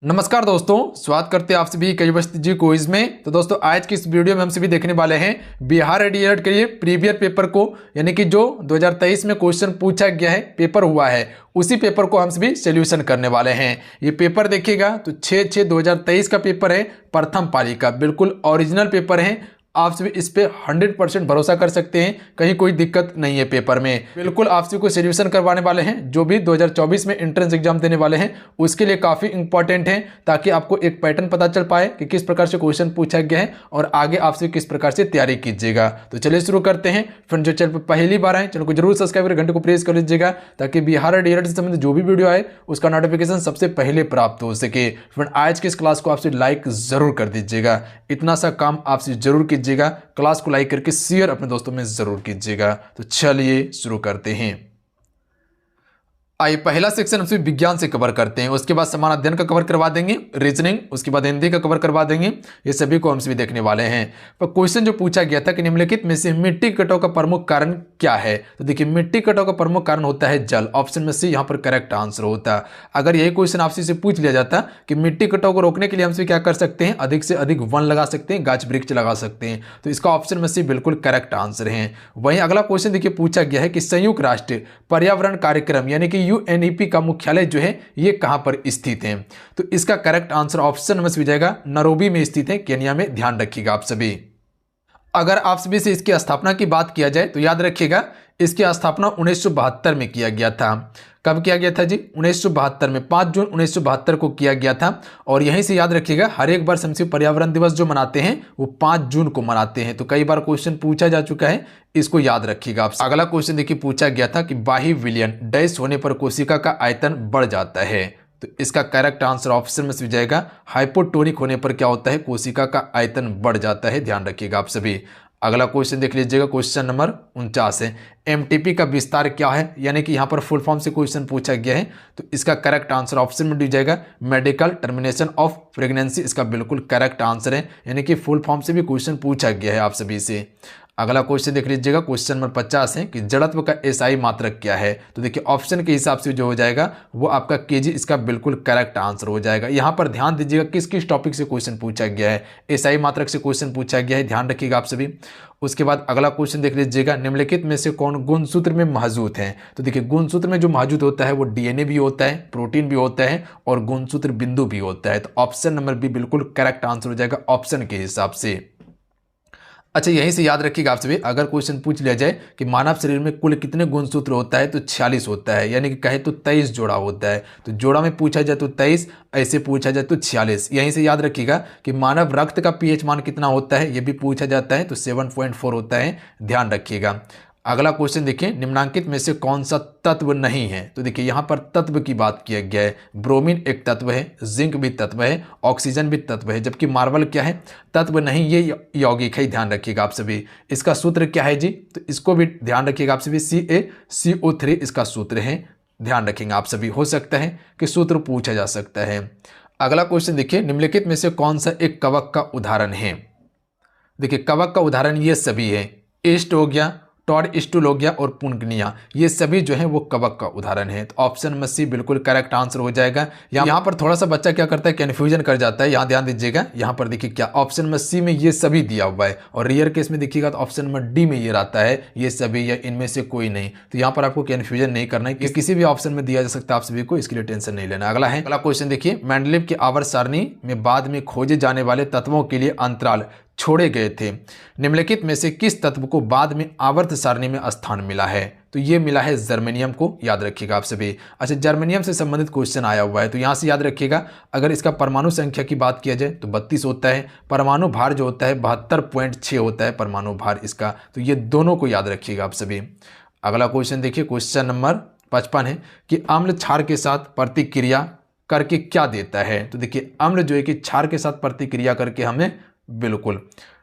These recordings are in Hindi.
नमस्कार दोस्तों, स्वागत करते हैं आप सभी कई जी क्विज में। तो दोस्तों आज की इस वीडियो में हम सभी देखने वाले हैं बिहार डीएलएड के लिए प्रीवियस पेपर को, यानी कि जो 2023 में क्वेश्चन पूछा गया है, पेपर हुआ है, उसी पेपर को हम सभी सोल्यूशन करने वाले हैं। ये पेपर देखिएगा तो 6/6/2023 का पेपर है, प्रथम पाली का, बिल्कुल ओरिजिनल पेपर है। आप सभी इस पे 100% भरोसा कर सकते हैं, कहीं कोई दिक्कत नहीं है पेपर में। बिल्कुल आप सभी को सोल्यूशन करवाने वाले हैं। जो भी 2024 में एंट्रेंस एग्जाम देने वाले हैं उसके लिए काफ़ी इंपॉर्टेंट है, ताकि आपको एक पैटर्न पता चल पाए कि किस प्रकार से क्वेश्चन पूछा गया है और आगे आप सभी किस प्रकार से तैयारी कीजिएगा। तो चलिए शुरू करते हैं। फ्रेंड, जो चैनल पर पहली बार आए चैनल को जरूर सब्सक्राइब कर घंटे को प्रेस कर लीजिएगा, ताकि बिहार डीएलएड से संबंधित जो भी वीडियो आए उसका नोटिफिकेशन सबसे पहले प्राप्त हो सके। फ्रेंड, आज की इस क्लास को आपसे लाइक जरूर कर दीजिएगा, इतना सा काम आपसे जरूर कीजिएगा। क्लास को लाइक करके शेयर अपने दोस्तों में जरूर कीजिएगा। तो चलिए शुरू करते हैं। आइए पहला सेक्शन हम सिर्फ विज्ञान से कवर करते हैं, उसके बाद समान अध्ययन का कवर करवा देंगे, रीजनिंग, उसके बाद हिंदी का कवर करवा देंगे। ये सभी को हम सभी देखने वाले हैं। पर क्वेश्चन जो पूछा गया था कि निम्नलिखित में से मिट्टी कटाव का प्रमुख कारण क्या है, तो देखिए मिट्टी कटाव का प्रमुख कारण होता है जल। ऑप्शन में सी यहाँ पर करेक्ट आंसर होता। अगर यही क्वेश्चन आपसे से पूछ लिया जाता कि मिट्टी कटाव को रोकने के लिए हम क्या कर सकते हैं, अधिक से अधिक वन लगा सकते हैं, गाछ वृक्ष लगा सकते हैं, तो इसका ऑप्शन में सी बिल्कुल करेक्ट आंसर है। वहीं अगला क्वेश्चन देखिए पूछा गया है कि संयुक्त राष्ट्र पर्यावरण कार्यक्रम यानी कि यूएनईपी का मुख्यालय जो है ये कहां पर स्थित है, तो इसका करेक्ट आंसर ऑप्शन में हो जाएगा नैरोबी में स्थित है, केन्या में। ध्यान रखिएगा आप सभी। अगर आप सभी से इसकी स्थापना की बात किया जाए तो याद रखिएगा इसकी स्थापना 1972 में किया गया था। कब किया गया था जी? 1972 में, 5 जून 1972 को किया गया था। और यहीं से याद रखिएगा हर एक बार हम पर्यावरण दिवस जो मनाते हैं वो 5 जून को मनाते हैं। तो कई बार क्वेश्चन पूछा जा चुका है, इसको याद रखिएगा आप। अगला क्वेश्चन देखिए पूछा गया था कि बाह्य विलयन डैश होने पर कोशिका का आयतन बढ़ जाता है, तो इसका करेक्ट आंसर ऑप्शन में जाएगा हाइपोटोनिक होने पर क्या होता है, कोशिका का आयतन बढ़ जाता है। ध्यान रखिएगा आप सभी। अगला क्वेश्चन देख लीजिएगा, क्वेश्चन नंबर 49 है, एमटीपी का विस्तार क्या है, यानी कि यहाँ पर फुल फॉर्म से क्वेश्चन पूछा गया है, तो इसका करेक्ट आंसर ऑप्शन में दी जाएगा मेडिकल टर्मिनेशन ऑफ प्रेगनेंसी। इसका बिल्कुल करेक्ट आंसर है, यानी कि फुल फॉर्म से भी क्वेश्चन पूछा गया है आप सभी से। अगला क्वेश्चन देख लीजिएगा, क्वेश्चन नंबर 50 है कि जड़त्व का एसआई मात्रक क्या है, तो देखिए ऑप्शन के हिसाब से जो हो जाएगा वो आपका केजी, इसका बिल्कुल करेक्ट आंसर हो जाएगा। यहाँ पर ध्यान दीजिएगा किस किस टॉपिक से क्वेश्चन पूछा गया है, एसआई मात्रक से क्वेश्चन पूछा गया है, ध्यान रखिएगा आप सभी। उसके बाद अगला क्वेश्चन देख लीजिएगा, निम्नलिखित में से कौन गुणसूत्र में मौजूद है, तो देखिए गुणसूत्र में जो मौजूद होता है वो डीएनए भी होता है, प्रोटीन भी होता है और गुणसूत्र बिंदु भी होता है। तो ऑप्शन नंबर बी बिल्कुल करेक्ट आंसर हो जाएगा ऑप्शन के हिसाब से। अच्छा, यहीं से याद रखिएगा आप सभी, अगर क्वेश्चन पूछ लिया जाए कि मानव शरीर में कुल कितने गुणसूत्र होता है, तो 46 होता है, यानी कि कहे तो 23 जोड़ा होता है। तो जोड़ा में पूछा जाए तो 23, ऐसे पूछा जाए तो 46। यहीं से याद रखिएगा कि मानव रक्त का पीएच मान कितना होता है, ये भी पूछा जाता है, तो 7.4 होता है। ध्यान रखिएगा। अगला क्वेश्चन देखिए, निम्नांकित में से कौन सा तत्व नहीं है, तो देखिए यहाँ पर तत्व की बात किया गया है। ब्रोमीन एक तत्व है, जिंक भी तत्व है, ऑक्सीजन भी तत्व है, जबकि मार्बल क्या है, तत्व नहीं, ये यौगिक है। ध्यान रखिएगा आप सभी। इसका सूत्र क्या है जी, तो इसको भी ध्यान रखिएगा आप सभी, CaCO3 इसका सूत्र है। ध्यान रखेंगे आप सभी, हो सकता है कि सूत्र पूछा जा सकता है। अगला क्वेश्चन देखिए, निम्नलिखित में से कौन सा एक कवक का उदाहरण है, देखिए कवक का उदाहरण ये सभी है, ईस्ट हो गया, टॉड स्टूल हो गया और पुंगनिया, ये सभी जो है वो कवक का उदाहरण है। तो ऑप्शन में सी बिल्कुल करेक्ट आंसर हो जाएगा। यहाँ पर थोड़ा सा बच्चा क्या करता है, कंफ्यूजन कर जाता है। यहाँ ध्यान दीजिएगा, यहाँ पर देखिए क्या ऑप्शन में सी में ये सभी दिया हुआ है, और रेयर केस में देखिएगा तो ऑप्शन में डी में ये रहता है ये सभी या इनमें से कोई नहीं। तो यहाँ पर आपको कंफ्यूजन नहीं करना है, किसी भी ऑप्शन में दिया जा सकता है आप सभी को, इसके लिए टेंशन नहीं लेना। अगला क्वेश्चन देखिए, मेंडलीव की आवर्त सारणी में बाद में खोजे जाने वाले तत्वों के लिए अंतराल छोड़े गए थे, निम्नलिखित में से किस तत्व को बाद में आवर्त सारणी में स्थान मिला है, तो ये मिला है जर्मेनियम को। याद रखिएगा आप सभी। अच्छा, जर्मेनियम से संबंधित क्वेश्चन आया हुआ है, तो यहाँ से याद रखिएगा अगर इसका परमाणु संख्या की बात किया जाए तो 32 होता है, परमाणु भार जो होता है 72.6 होता है परमाणु भार इसका, तो ये दोनों को याद रखिएगा आप सभी। अगला क्वेश्चन देखिए, क्वेश्चन नंबर 55 है कि अम्ल क्षार के साथ प्रतिक्रिया करके क्या देता है, तो देखिए अम्ल जो है कि क्षार के साथ प्रतिक्रिया करके हमें बिल्कुल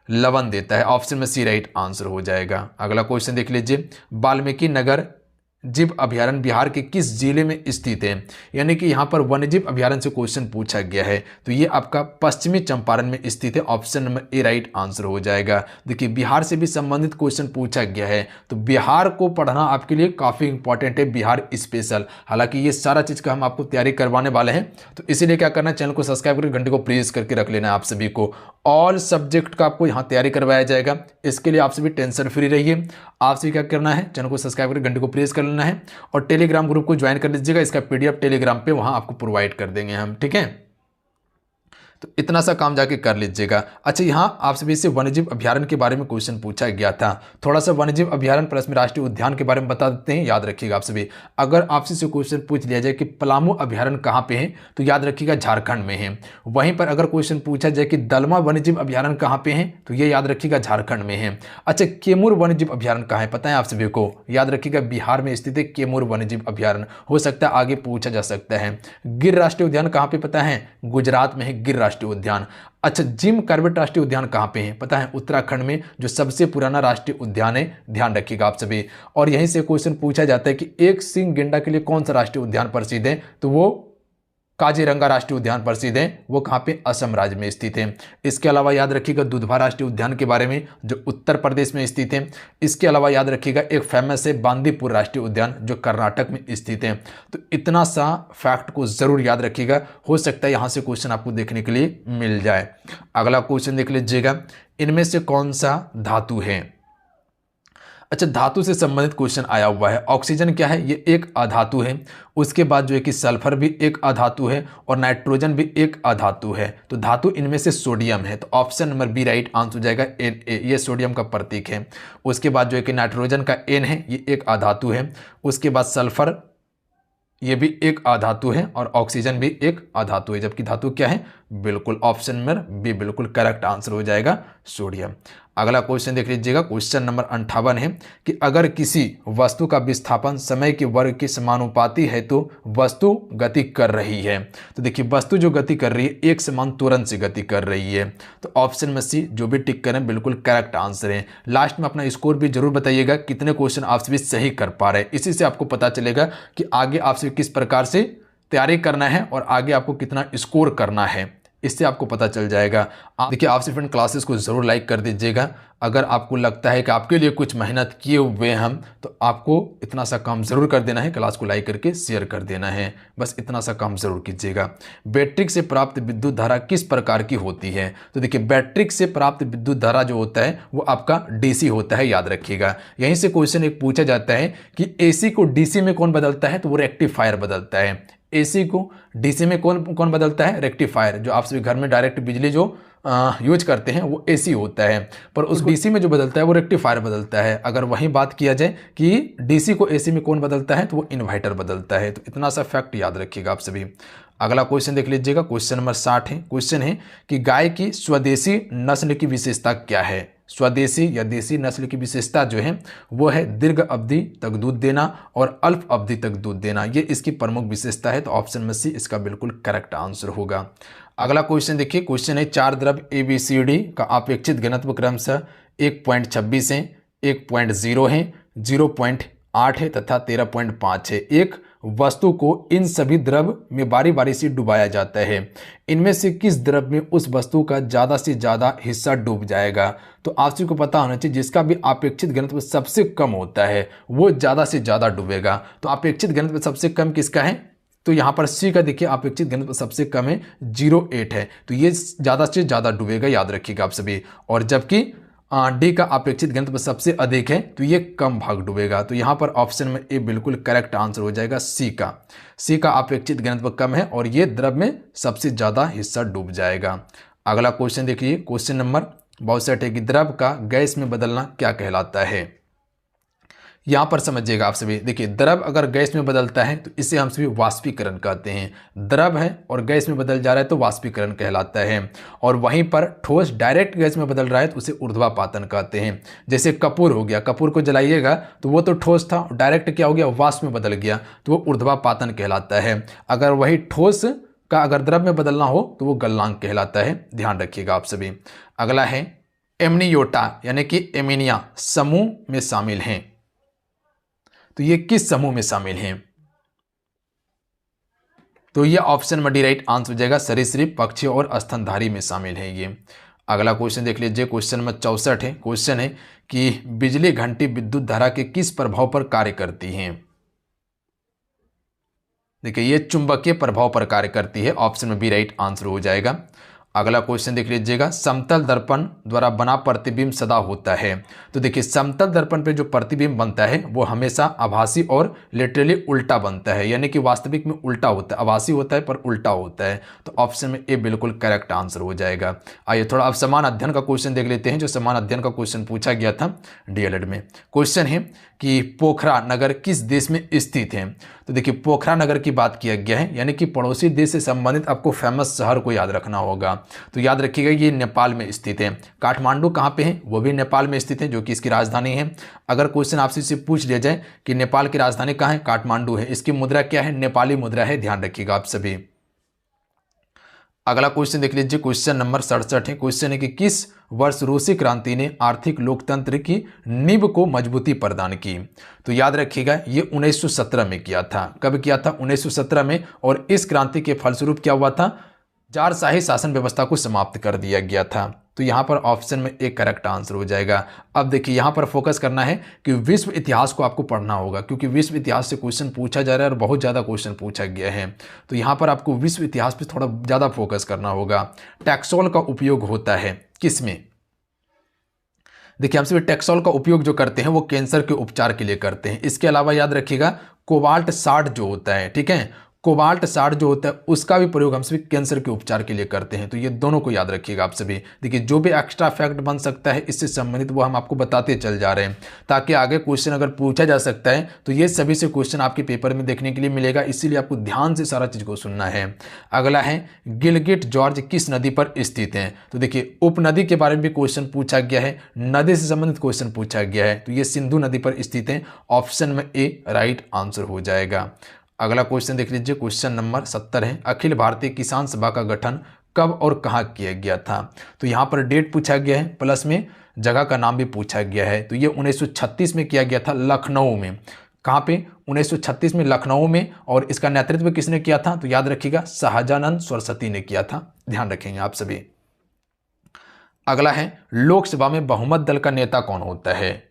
लवण देता है। ऑप्शन में सी राइट आंसर हो जाएगा। अगला क्वेश्चन देख लीजिए, वाल्मीकि नगर जीव अभयारण्य बिहार के किस जिले में स्थित है? यानी कि यहाँ पर वन्यजीव अभयारण्य से क्वेश्चन पूछा गया है, तो ये आपका पश्चिमी चंपारण में स्थित है। Option number A right answer हो जाएगा। देखिए बिहार से भी संबंधित क्वेश्चन पूछा गया है, तो बिहार को पढ़ना आपके लिए काफ़ी इंपॉर्टेंट है, बिहार स्पेशल। हालांकि ये सारा चीज़ का हम आपको तैयारी करवाने वाले हैं, तो इसीलिए क्या करना है, चैनल को सब्सक्राइब करके घंटे को प्रेस करके रख लेना है। आप सभी को ऑल सब्जेक्ट का आपको यहाँ तैयारी करवाया जाएगा, इसके लिए आप सभी टेंशन फ्री रहिए। आप सभी क्या करना है, चैनल को सब्सक्राइब करके घंटे को प्रेस कर लेना है और टेलीग्राम ग्रुप को ज्वाइन कर लीजिएगा। इसका पीडीएफ टेलीग्राम पे वहां आपको प्रोवाइड कर देंगे हम, ठीक है। तो इतना सा काम जाके कर लीजिएगा। अच्छा, यहाँ आप सभी से वन्यजीव अभयारण्य के बारे में क्वेश्चन पूछा गया था। थोड़ा सा वन्यजीव अभयारण्य प्लस में राष्ट्रीय उद्यान के बारे में बता देते हैं, याद रखिएगा आप सभी। अगर आपसे से क्वेश्चन पूछ लिया जाए कि पलामू अभयारण्य कहाँ पे है, तो याद रखिएगा झारखंड में है। वहीं पर अगर क्वेश्चन पूछा जाए कि दलमा वन्यजीव अभयारण्य कहाँ पे है, तो ये याद रखिएगा झारखंड में है। अच्छा, केमूर वन्यजीव अभयारण्य कहाँ है, पता है आप सभी को? याद रखिएगा बिहार में स्थित है केमूर वन्यजीव अभयारण्य। हो सकता है आगे पूछा जा सकता है। गिर राष्ट्रीय उद्यान कहाँ पे, पता है? गुजरात में है गिर राष्ट्रीय उद्यान। अच्छा, जिम कॉर्बेट राष्ट्रीय उद्यान कहाँ पे है, पता है? उत्तराखंड में, जो सबसे पुराना राष्ट्रीय उद्यान है, ध्यान रखिएगा आप सभी। और यहीं से क्वेश्चन पूछा जाता है कि एक सिंह गेंडा के लिए कौन सा राष्ट्रीय उद्यान प्रसिद्ध है, तो वो काजीरंगा राष्ट्रीय उद्यान प्रसिद्ध है। वो कहाँ पे? असम राज्य में स्थित है। इसके अलावा याद रखिएगा दुधवा राष्ट्रीय उद्यान के बारे में, जो उत्तर प्रदेश में स्थित है। इसके अलावा याद रखिएगा एक फेमस है बांदीपुर राष्ट्रीय उद्यान, जो कर्नाटक में स्थित है। तो इतना सा फैक्ट को जरूर याद रखिएगा, हो सकता है यहाँ से क्वेश्चन आपको देखने के लिए मिल जाए। अगला क्वेश्चन देख लीजिएगा, इनमें से कौन सा धातु है? अच्छा, धातु से संबंधित क्वेश्चन आया हुआ है। ऑक्सीजन क्या है? ये एक अधातु है। उसके बाद जो है कि सल्फर भी एक अधातु है और नाइट्रोजन भी एक अधातु है। तो धातु इनमें से सोडियम है, तो option number B right answer हो जाएगा। Na ये सोडियम का प्रतीक है। उसके बाद जो है कि नाइट्रोजन का N है, ये एक अधातु है। उसके बाद सल्फर, ये भी एक अधातु है और ऑक्सीजन भी एक अधातु है। जबकि धातु क्या है? बिल्कुल ऑप्शन नंबर बी बिल्कुल करेक्ट आंसर हो जाएगा, सोडियम। अगला क्वेश्चन देख लीजिएगा, क्वेश्चन नंबर 58 है कि अगर किसी वस्तु का विस्थापन समय के वर्ग के समानुपाती है तो वस्तु गति कर रही है। तो देखिए वस्तु जो गति कर रही है एक समान त्वरण से गति कर रही है। तो ऑप्शन में सी जो भी टिक करें बिल्कुल करेक्ट आंसर है। लास्ट में अपना स्कोर भी जरूर बताइएगा, कितने क्वेश्चन आप सभी सही कर पा रहे हैं। इसी से आपको पता चलेगा कि आगे आपसे किस प्रकार से तैयारी करना है और आगे आपको कितना स्कोर करना है, इससे आपको पता चल जाएगा। आप देखिए आप फ्रेंड क्लासेस को ज़रूर लाइक कर दीजिएगा। अगर आपको लगता है कि आपके लिए कुछ मेहनत किए हुए हम, तो आपको इतना सा काम ज़रूर कर देना है, क्लास को लाइक करके शेयर कर देना है। बस इतना सा काम ज़रूर कीजिएगा। बैटरी से प्राप्त विद्युत धारा किस प्रकार की होती है? तो देखिए बैटरी से प्राप्त विद्युत धारा जो होता है वो आपका डीसी होता है, याद रखिएगा। यहीं से क्वेश्चन एक पूछा जाता है कि एसी को डीसी में कौन बदलता है, तो वो रेक्टिफायर बदलता है। एसी को डीसी में कौन कौन बदलता है? रेक्टिफायर। जो आप सभी घर में डायरेक्ट बिजली जो यूज करते हैं वो एसी होता है, पर उस डीसी में जो बदलता है वो रेक्टिफायर बदलता है। अगर वहीं बात किया जाए कि डीसी को एसी में कौन बदलता है, तो वो इन्वर्टर बदलता है। तो इतना सा फैक्ट याद रखिएगा आप सभी। अगला क्वेश्चन देख लीजिएगा, क्वेश्चन नंबर 60 है। क्वेश्चन है कि गाय की स्वदेशी नस्ल की विशेषता क्या है? स्वदेशी या देसी नस्ल की विशेषता जो है वो है दीर्घ अवधि तक दूध देना और अल्प अवधि तक दूध देना, ये इसकी प्रमुख विशेषता है। तो ऑप्शन में सी इसका बिल्कुल करेक्ट आंसर होगा। अगला क्वेश्चन देखिए, क्वेश्चन है चार द्रव्य ABCD का अपेक्षित घनत्व क्रमशः 1.26 है, 1.0 है, 0.8 है तथा 13.5 है। एक वस्तु को इन सभी द्रव्य में बारी बारी से डुबाया जाता है। इनमें से किस द्रव्य में उस वस्तु का ज़्यादा से ज़्यादा हिस्सा डूब जाएगा? तो आप सभी को पता होना चाहिए जिसका भी अपेक्षित घनत्व सबसे कम होता है वो ज़्यादा से ज़्यादा डूबेगा। तो अपेक्षित घनत्व सबसे कम किसका है? तो यहाँ पर सी का देखिए अपेक्षित घनत्व सबसे कम है, 0.8 है। तो ये ज़्यादा से ज़्यादा डूबेगा, याद रखिएगा आप सभी। और जबकि डी का अपेक्षित घनत्व सबसे अधिक है तो ये कम भाग डूबेगा। तो यहाँ पर ऑप्शन में ए बिल्कुल करेक्ट आंसर हो जाएगा, सी का अपेक्षित घनत्व कम है और ये द्रव में सबसे ज़्यादा हिस्सा डूब जाएगा। अगला क्वेश्चन देखिए, क्वेश्चन नंबर 62 है कि द्रव का गैस में बदलना क्या कहलाता है? यहाँ पर समझिएगा आप सभी। देखिए द्रव अगर गैस में बदलता है तो इसे हम सभी वाष्पीकरण कहते हैं। द्रव है और गैस में बदल जा रहा है तो वाष्पीकरण कहलाता है। और वहीं पर ठोस डायरेक्ट गैस में बदल रहा है तो उसे ऊर्ध्वापातन कहते हैं। जैसे कपूर हो गया, कपूर को जलाइएगा तो वो तो ठोस था, डायरेक्ट क्या हो गया, वाष्प में बदल गया, तो वो ऊर्ध्वापातन कहलाता है। अगर वही ठोस का अगर द्रव में बदलना हो तो वो गलनांक कहलाता है, ध्यान रखिएगा आप सभी। अगला है एमनियोटा यानी कि एमिनिया समूह में शामिल हैं। तो ये किस समूह में शामिल हैं? तो ये ऑप्शन में डी राइट आंसर हो जाएगा, सरीसृप, पक्षी और स्तनधारी में शामिल है ये। अगला क्वेश्चन देख लीजिए, क्वेश्चन नंबर 64 है। क्वेश्चन है कि बिजली घंटी विद्युत धारा के किस प्रभाव पर कार्य करती है? देखिए ये चुंबकीय प्रभाव पर कार्य करती है, ऑप्शन में बी राइट आंसर हो जाएगा। अगला क्वेश्चन देख लीजिएगा, समतल दर्पण द्वारा बना प्रतिबिंब सदा होता है। तो देखिए समतल दर्पण पे जो प्रतिबिंब बनता है वो हमेशा आभासी और लिटरली उल्टा बनता है, यानी कि वास्तविक में उल्टा होता है, आभासी होता है पर उल्टा होता है। तो ऑप्शन में ए बिल्कुल करेक्ट आंसर हो जाएगा। आइए थोड़ा अब समान अध्ययन का क्वेश्चन देख लेते हैं, जो समान अध्ययन का क्वेश्चन पूछा गया था डीएलएड में। क्वेश्चन है कि पोखरा नगर किस देश में स्थित है? तो देखिए पोखरा नगर की बात किया गया है, यानी कि पड़ोसी देश से संबंधित आपको फेमस शहर को याद रखना होगा। तो याद रखिएगा ये नेपाल में स्थित है। काठमांडू कहाँ पे है? वो भी नेपाल में स्थित है, जो कि इसकी राजधानी है। अगर क्वेश्चन आपसे से पूछ लिया जाए कि नेपाल की राजधानी कहाँ है? काठमांडू है। इसकी मुद्रा क्या है? नेपाली मुद्रा है, ध्यान रखिएगा आप सभी। अगला क्वेश्चन देख लीजिए, क्वेश्चन नंबर 67 है। क्वेश्चन है कि किस वर्ष रूसी क्रांति ने आर्थिक लोकतंत्र की नींव को मजबूती प्रदान की? तो याद रखिएगा ये 1917 में किया था। कब किया था? 1917 में। और इस क्रांति के फलस्वरूप क्या हुआ था? जारशाही शासन व्यवस्था को समाप्त कर दिया गया था। तो यहाँ पर ऑप्शन में एक करेक्ट आंसर हो जाएगा। अब देखिए यहाँ पर फोकस करना है कि विश्व इतिहास को आपको पढ़ना होगा, क्योंकि विश्व इतिहास से क्वेश्चन पूछा जा रहा है और बहुत ज़्यादा क्वेश्चन पूछा गया है। तो यहाँ पर आपको विश्व इतिहास पे थोड़ा ज़्यादा फोकस करना होगा। टैक्सोल का उपयोग होता है किस में? देखिए हम सभी टैक्सोल का उपयोग जो करते हैं वो कैंसर के उपचार के लिए करते हैं। इसके अलावा याद रखिएगा कोबाल्ट 60 जो होता है, ठीक है, कोबाल्ट 60 जो होता है उसका भी प्रयोग हम सभी कैंसर के उपचार के लिए करते हैं। तो ये दोनों को याद रखिएगा आप सभी। देखिए जो भी एक्स्ट्रा फैक्ट बन सकता है इससे संबंधित वो हम आपको बताते चल जा रहे हैं, ताकि आगे क्वेश्चन अगर पूछा जा सकता है तो ये सभी से क्वेश्चन आपके पेपर में देखने के लिए मिलेगा। इसीलिए आपको ध्यान से सारा चीज़ को सुनना है। अगला है गिलगिट जॉर्ज किस नदी पर स्थित है? तो देखिए उपनदी के बारे में भी क्वेश्चन पूछा गया है, नदी से संबंधित क्वेश्चन पूछा गया है। तो ये सिंधु नदी पर स्थित है, ऑप्शन में ए राइट आंसर हो जाएगा। अगला क्वेश्चन देख लीजिए, क्वेश्चन नंबर 70 है। अखिल भारतीय किसान सभा का गठन कब और कहाँ किया गया था? तो यहाँ पर डेट पूछा गया है, प्लस में जगह का नाम भी पूछा गया है। तो ये 1936 में किया गया था, लखनऊ में। कहाँ पे? 1936 में लखनऊ में। और इसका नेतृत्व किसने किया था? तो याद रखिएगा सहजानंद सरस्वती ने किया था, ध्यान रखेंगे आप सभी। अगला है लोकसभा में बहुमत दल का नेता कौन होता है?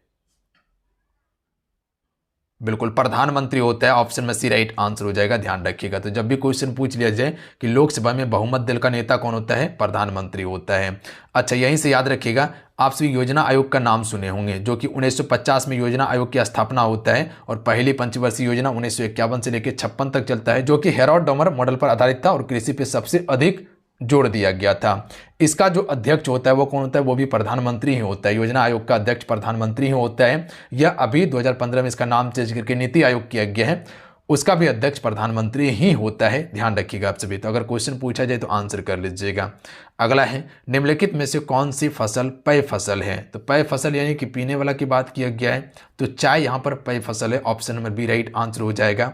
बिल्कुल प्रधानमंत्री होता है, ऑप्शन में सी राइट आंसर हो जाएगा, ध्यान रखिएगा। तो जब भी क्वेश्चन पूछ लिया जाए कि लोकसभा में बहुमत दल का नेता कौन होता है? प्रधानमंत्री होता है। अच्छा यहीं से याद रखिएगा, आप सभी योजना आयोग का नाम सुने होंगे, जो कि 1950 में योजना आयोग की स्थापना होता है और पहली पंचवर्षीय योजना 1951 से लेकर 56 तक चलता है, जो कि हेरोल्ड डोमर मॉडल पर आधारित था और कृषि पे सबसे अधिक जोड़ दिया गया था। इसका जो अध्यक्ष होता है वो कौन होता है? वो भी प्रधानमंत्री ही होता है। योजना आयोग का अध्यक्ष प्रधानमंत्री ही होता है। यह अभी 2015 में इसका नाम चेंज करके नीति आयोग किया गया है, उसका भी अध्यक्ष प्रधानमंत्री ही होता है, ध्यान रखिएगा आप सभी। तो अगर क्वेश्चन पूछा जाए तो आंसर कर लीजिएगा। अगला है निम्नलिखित में से कौन सी फसल पेय फसल है? तो पेय फसल यानी कि पीने वाला की बात किया गया है, तो चाय यहाँ पर पेय फसल है, option number B right answer हो जाएगा।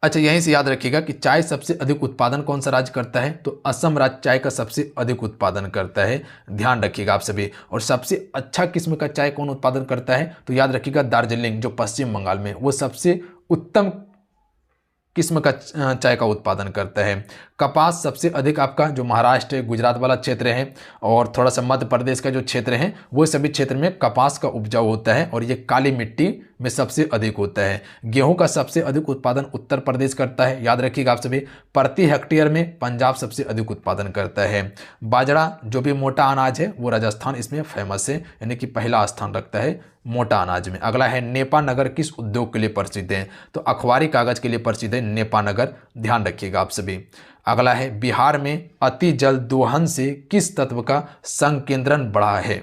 अच्छा यहीं से याद रखिएगा कि चाय सबसे अधिक उत्पादन कौन सा राज्य करता है? तो असम राज्य चाय का सबसे अधिक उत्पादन करता है, ध्यान रखिएगा आप सभी। और सबसे अच्छा किस्म का चाय कौन उत्पादन करता है? तो याद रखिएगा दार्जिलिंग, जो पश्चिम बंगाल में, वो सबसे उत्तम किस्म का चाय का उत्पादन करता है। कपास सबसे अधिक आपका जो महाराष्ट्र गुजरात वाला क्षेत्र है और थोड़ा सा मध्य प्रदेश का जो क्षेत्र है, वो सभी क्षेत्र में कपास का उपजाऊ होता है और ये काली मिट्टी में सबसे अधिक होता है। गेहूं का सबसे अधिक उत्पादन उत्तर प्रदेश करता है, याद रखिएगा आप सभी। प्रति हेक्टेयर में पंजाब सबसे अधिक उत्पादन करता है। बाजरा जो भी मोटा अनाज है वो राजस्थान इसमें फेमस है, यानी कि पहला स्थान रखता है मोटा अनाज में। अगला है नेपा नगर किस उद्योग के लिए प्रसिद्ध है? तो अखबारी कागज के लिए प्रसिद्ध है नेपा नगर, ध्यान रखिएगा आप सभी। अगला है बिहार में अति जल दोहन से किस तत्व का संकेंद्रण बढ़ा है?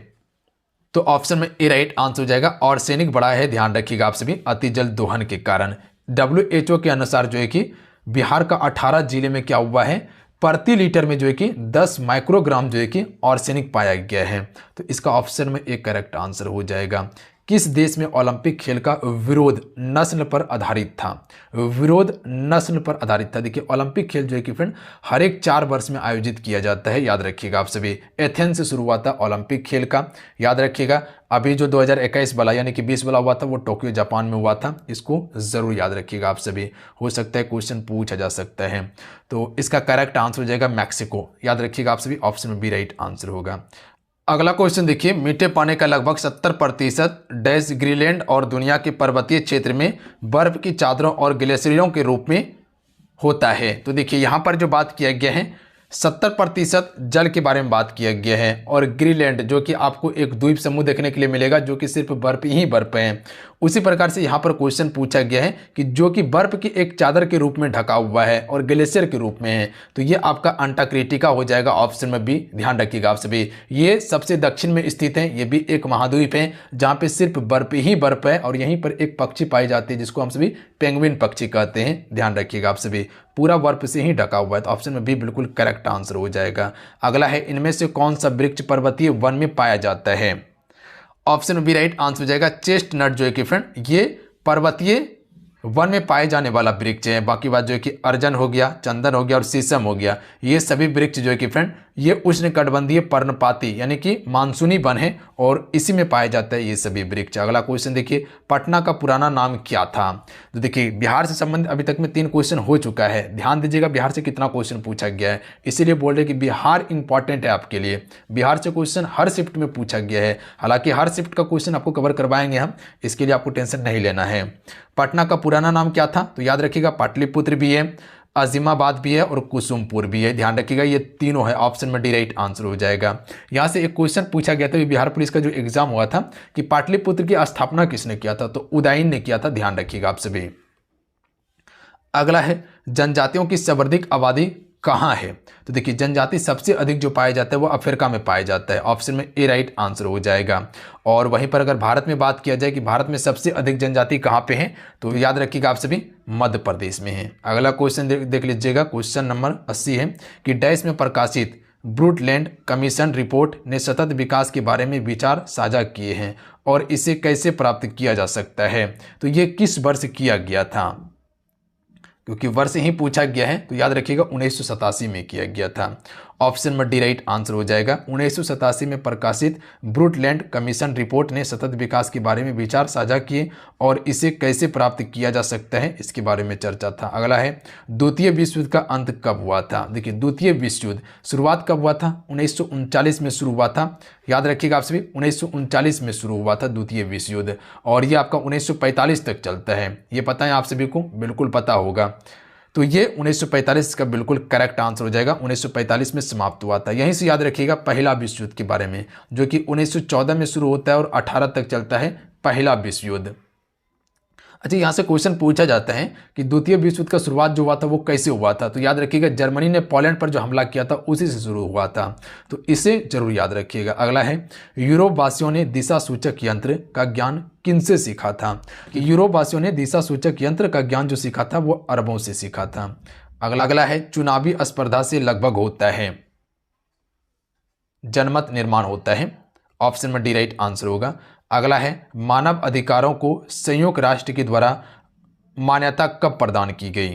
तो ऑप्शन में ए राइट आंसर हो जाएगा, आर्सेनिक बढ़ा है, ध्यान रखिएगा आप सभी, अति जल दोहन के कारण। WHO के अनुसार जो है कि बिहार का 18 जिले में क्या हुआ है, प्रति लीटर में जो है कि 10 माइक्रोग्राम जो है कि आर्सेनिक पाया गया है। तो इसका ऑप्शन में एक करेक्ट आंसर हो जाएगा। किस देश में ओलंपिक खेल का विरोध नस्ल पर आधारित था? विरोध नस्ल पर आधारित था। देखिए ओलंपिक खेल जो है कि फ्रेंड हर एक 4 वर्ष में आयोजित किया जाता है, याद रखिएगा आप सभी। एथेंस से शुरू हुआ था ओलंपिक खेल का, याद रखिएगा। अभी जो 2021 वाला यानी कि 20 वाला हुआ था वो टोक्यो जापान में हुआ था, इसको जरूर याद रखिएगा आप सभी। हो सकता है क्वेश्चन पूछा जा सकता है। तो इसका करेक्ट आंसर हो जाएगा मैक्सिको, याद रखिएगा आप सभी। ऑप्शन में बी राइट आंसर होगा। अगला क्वेश्चन देखिए, मीठे पानी का लगभग 70% डैश ग्रीनलैंड और दुनिया के पर्वतीय क्षेत्र में बर्फ की चादरों और ग्लेशियरों के रूप में होता है। तो देखिए यहाँ पर जो बात किया गया है 70% जल के बारे में बात किया गया है, और ग्रीनलैंड जो कि आपको एक द्वीप समूह देखने के लिए मिलेगा जो कि सिर्फ बर्फ ही बर्फ है। उसी प्रकार से यहाँ पर क्वेश्चन पूछा गया है कि जो कि बर्फ की एक चादर के रूप में ढका हुआ है और ग्लेशियर के रूप में है, तो ये आपका अंटार्कटिका हो जाएगा। ऑप्शन में भी ध्यान रखिएगा आप सभी। ये सबसे दक्षिण में स्थित है, ये भी एक महाद्वीप है जहाँ पे सिर्फ बर्फ ही बर्फ है, और यहीं पर एक पक्षी पाई जाती है जिसको हम सभी पेंगुइन पक्षी कहते हैं, ध्यान रखिएगा आप सभी। पूरा बर्फ से ही ढका हुआ है, तो ऑप्शन में भी बिल्कुल करेक्ट आंसर हो जाएगा। अगला है, इनमें से कौन सा वृक्ष पर्वतीय वन में पाया जाता है? ऑप्शन में बी राइट आंसर हो जाएगा चेस्टनट जो है कि फ्रेंड ये पर्वतीय वन में पाए जाने वाला वृक्ष है। बाकी बात जो है कि अर्जन हो गया, चंदन हो गया और शीशम हो गया, ये सभी वृक्ष जो है कि फ्रेंड ये उष्णकटिबंधीय पर्णपाती यानी कि मानसूनी वन है और इसी में पाया जाता है ये सभी वृक्ष। अगला क्वेश्चन देखिए, पटना का पुराना नाम क्या था? तो देखिए बिहार से संबंधित अभी तक में 3 क्वेश्चन हो चुका है। ध्यान दीजिएगा बिहार से कितना क्वेश्चन पूछा गया है, इसीलिए बोल रहे कि बिहार इंपॉर्टेंट है आपके लिए। बिहार से क्वेश्चन हर शिफ्ट में पूछा गया है, हालांकि हर शिफ्ट का क्वेश्चन आपको कवर करवाएंगे हम, इसके लिए आपको टेंशन नहीं लेना है। पटना का पुराना नाम क्या था? तो याद रखिएगा पाटलिपुत्र भी है, अजीमाबाद भी है और कुसुमपुर भी है, ध्यान रखिएगा ये तीनों है। ऑप्शन में डी राइट आंसर हो जाएगा। यहाँ से एक क्वेश्चन पूछा गया था बिहार पुलिस का जो एग्जाम हुआ था कि पाटलिपुत्र की स्थापना किसने किया था? तो उदयन ने किया था, ध्यान रखिएगा आप सभी। अगला है, जनजातियों की सर्वाधिक आबादी कहाँ है? तो देखिए जनजाति सबसे अधिक जो पाया जाता है वो अफ्रीका में पाया जाता है। ऑप्शन में ए राइट आंसर हो जाएगा। और वहीं पर अगर भारत में बात किया जाए कि भारत में सबसे अधिक जनजाति कहाँ पे है, तो याद रखिएगा आप सभी मध्य प्रदेश में है। अगला क्वेश्चन देख लीजिएगा, क्वेश्चन नंबर 80 है कि डैश में प्रकाशित ब्रूटलैंड कमीशन रिपोर्ट ने सतत विकास के बारे में विचार साझा किए हैं और इसे कैसे प्राप्त किया जा सकता है? तो ये किस वर्ष किया गया था? क्योंकि वर्ष ही पूछा गया है तो याद रखिएगा 1987 में किया गया था। ऑप्शन में डी राइट आंसर हो जाएगा। 1987 में प्रकाशित ब्रूटलैंड कमीशन रिपोर्ट ने सतत विकास के बारे में विचार साझा किए और इसे कैसे प्राप्त किया जा सकता है इसके बारे में चर्चा था। अगला है, द्वितीय विश्व युद्ध का अंत कब हुआ था? देखिए द्वितीय विश्व युद्ध शुरुआत कब हुआ था? 1939 में शुरू हुआ था, याद रखिएगा आप सभी 1939 में शुरू हुआ था द्वितीय विश्व युद्ध, और ये आपका 1945 तक चलता है। ये पता है आप सभी को, बिल्कुल पता होगा। तो ये 1945 का बिल्कुल करेक्ट आंसर हो जाएगा। 1945 में समाप्त हुआ था। यहीं से याद रखिएगा पहला विश्व युद्ध के बारे में, जो कि 1914 में शुरू होता है और 18 तक चलता है पहला विश्व युद्ध। अच्छा, यहाँ से क्वेश्चन पूछा जाता है कि द्वितीय विश्व युद्ध का शुरुआत जो हुआ था वो कैसे हुआ था? तो याद रखिएगा जर्मनी ने पोलैंड पर जो हमला किया था उसी से शुरू हुआ था, तो इसे जरूर याद रखिएगा। अगला है, यूरोप वासियों ने दिशा सूचक यंत्र का ज्ञान किनसे सीखा था? कि यूरोप वासियों ने दिशा सूचक यंत्र का ज्ञान जो सीखा था वो अरबों से सीखा था। अगला है, चुनावी स्पर्धा से लगभग होता है जनमत निर्माण होता है। ऑप्शन में डी राइट आंसर होगा। अगला है, मानव अधिकारों को संयुक्त राष्ट्र के द्वारा मान्यता कब प्रदान की गई?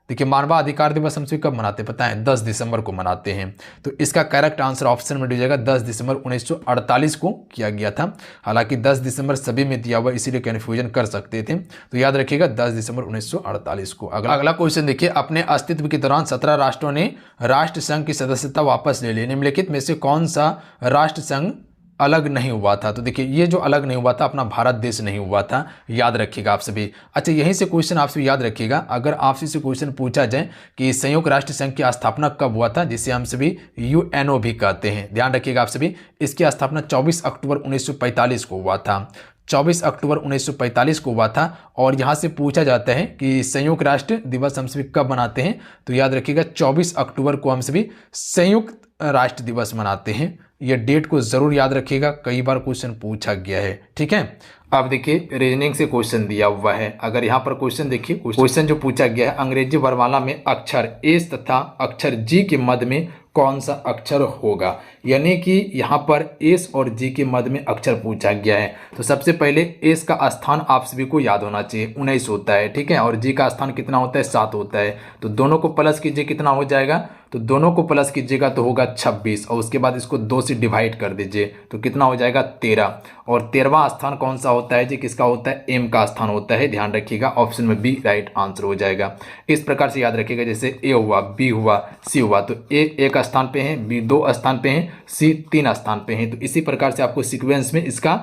देखिए मानवाधिकार दिवस हम सभी कब मनाते हैं पता है? 10 दिसंबर को मनाते हैं। तो इसका करेक्ट आंसर ऑप्शन में हो जाएगा 10 दिसंबर 1948 को किया गया था। हालांकि 10 दिसंबर सभी में दिया हुआ इसीलिए कन्फ्यूजन कर सकते थे, तो याद रखिएगा 10 दिसंबर 1948 को। अगला क्वेश्चन देखिए, अपने अस्तित्व के दौरान 17 राष्ट्रों ने राष्ट्र संघ की सदस्यता वापस ले ली, निम्नलिखित में से कौन सा राष्ट्र संघ अलग नहीं हुआ था? तो देखिए ये जो अलग नहीं हुआ था अपना भारत देश नहीं हुआ था, याद रखिएगा आप सभी। अच्छा, यहीं से क्वेश्चन आपसे याद रखिएगा, अगर आपसे से क्वेश्चन पूछा जाए कि संयुक्त राष्ट्र संघ की स्थापना कब हुआ था, जिसे हम सभी यूएनओ भी कहते हैं, ध्यान रखिएगा आप सभी। इसकी स्थापना 24 अक्टूबर 1945 को हुआ था। 24 अक्टूबर 1945 को हुआ था। और यहाँ से पूछा जाता है कि संयुक्त राष्ट्र दिवस हम सभी कब मनाते हैं? तो याद रखिएगा 24 अक्टूबर को हम सभी संयुक्त राष्ट्र दिवस मनाते हैं, ये डेट को जरूर याद रखिएगा, कई बार क्वेश्चन पूछा गया है। ठीक है, अब देखिए रीजनिंग से क्वेश्चन दिया हुआ है। अगर यहाँ पर क्वेश्चन देखिए, क्वेश्चन जो पूछा गया है, अंग्रेजी वर्णमाला में अक्षर एस तथा अक्षर जी के मध्य में कौन सा अक्षर होगा। यानी कि यहाँ पर एस और जी के मध्य में अक्षर पूछा गया है। तो सबसे पहले एस का स्थान आप सभी को याद होना चाहिए, 19 होता है। ठीक है, और जी का स्थान कितना होता है, 7 होता है। तो दोनों को प्लस कीजिए, कितना हो जाएगा, तो दोनों को प्लस कीजिएगा तो होगा 26, और उसके बाद इसको 2 से डिवाइड कर दीजिए तो कितना हो जाएगा, 13। और 13वां स्थान कौन सा होता है जी, किसका होता है, एम का स्थान होता है। ध्यान रखिएगा, ऑप्शन में बी राइट आंसर हो जाएगा। इस प्रकार से याद रखिएगा, जैसे ए हुआ, बी हुआ, सी हुआ, तो ए एक स्थान पे है, बी 2 स्थान पे है, सी 3 स्थान पे है। तो इसी प्रकार से आपको सीक्वेंस में इसका